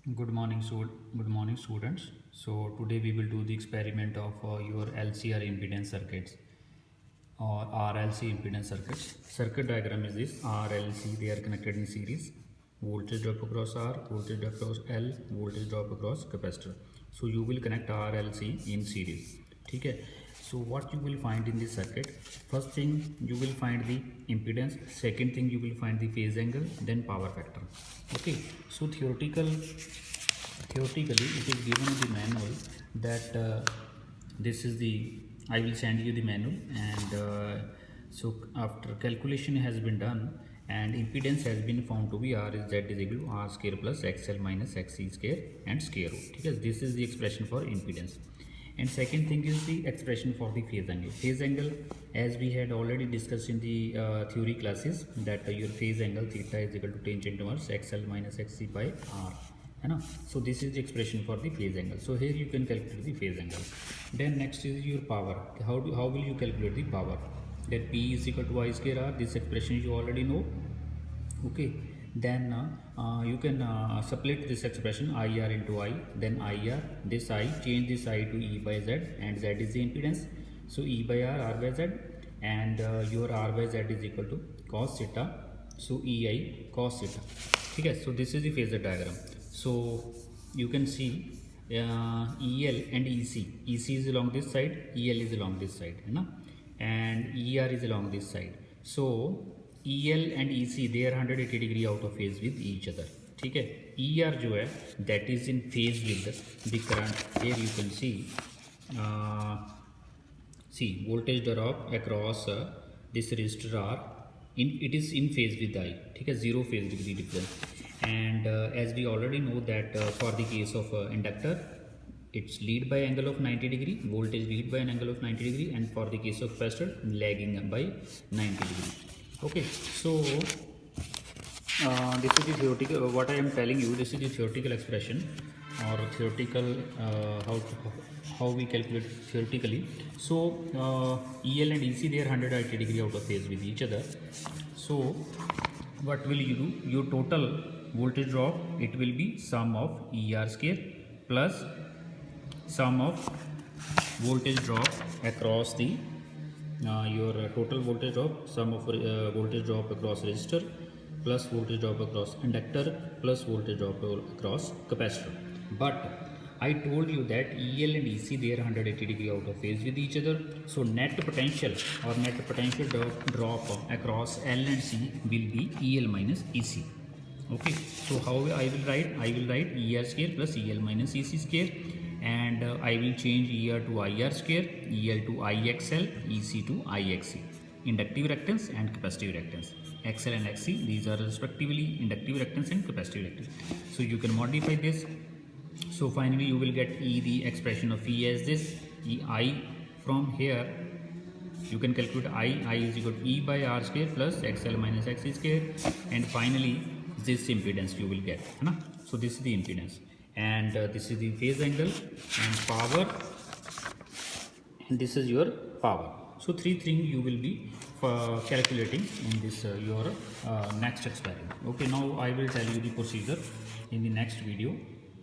Good morning, students. So today we will do the experiment of your LCR impedance circuits or RLC impedance circuits. Circuit diagram is this: RLC, they are connected in series. Voltage drop across R, voltage drop across L, voltage drop across capacitor. So you will connect RLC in series. Okay. So what you will find in this circuit? First thing you will find the impedance. Second thing you will find the phase angle. Then power factor. Okay. So theoretically it is given in the manual that this is the I will send you the manual, and so after calculation has been done and impedance has been found to be R is Z is equal to R square plus XL minus XC square and square root. Okay, this is the expression for impedance. And second thing is the expression for the phase angle. Phase angle, as we had already discussed in the theory classes, that your phase angle theta is equal to tangent inverse XL minus XC by R. है ना. So this is the expression for the phase angle. So here you can calculate the phase angle. Then next is your power. How will you calculate the power? That P is equal to I square R. This expression you already know. Okay. Then you can split this expression IR into I. Then IR, this I, change this I to E by Z, and Z is the impedance. So E by R by Z, and your R by Z is equal to cos theta. So EI cos theta. Okay. So this is the phasor diagram. So you can see EL and EC. EC is along this side, EL is along this side, है ना, and ER is along this side. So EL and EC, they are 180 degree out of phase with each other. ठीक है. ER जो है that is in phase with the current. Here you can see voltage drop across this resistor R. It is in phase with I. ठीक है. Zero phase degree difference. And as we already know that for the case of inductor, it's lead by angle of 90 degree, voltage lead by an angle of 90 degree, and for the case of capacitor, lagging by 90 degree. Okay, so this is the theoretical, what I am telling you, this is the theoretical expression or theoretical how we calculate theoretically. So EL and EC, they are 180 degree out of phase with each other. So what will you do? Your total voltage drop, it will be sum of ER square plus sum of voltage drop across the your total voltage drop, sum of voltage drop across resistor plus voltage drop across inductor plus voltage drop across capacitor. But I told you that EL and EC, they are 180 degree out of phase with each other. So net potential or net potential drop across L and C will be EL minus EC. Okay, so how I will write? I will write ER square plus EL minus EC square, and I will change ER to IR square, EL to IXL, EC to IXC. Inductive reactance and capacitive reactance. XL and XC, these are respectively inductive reactance and capacitive reactance. So you can modify this. So finally you will get E, the expression of E as this, EI. From here you can calculate I is equal to E by R square plus XL minus XC square, and finally this impedance you will get, है ना. So this is the impedance, and this is the phase angle and power, and this is your power. So three things you will be calculating in this your next experiment. Okay, now I will tell you the procedure in the next video.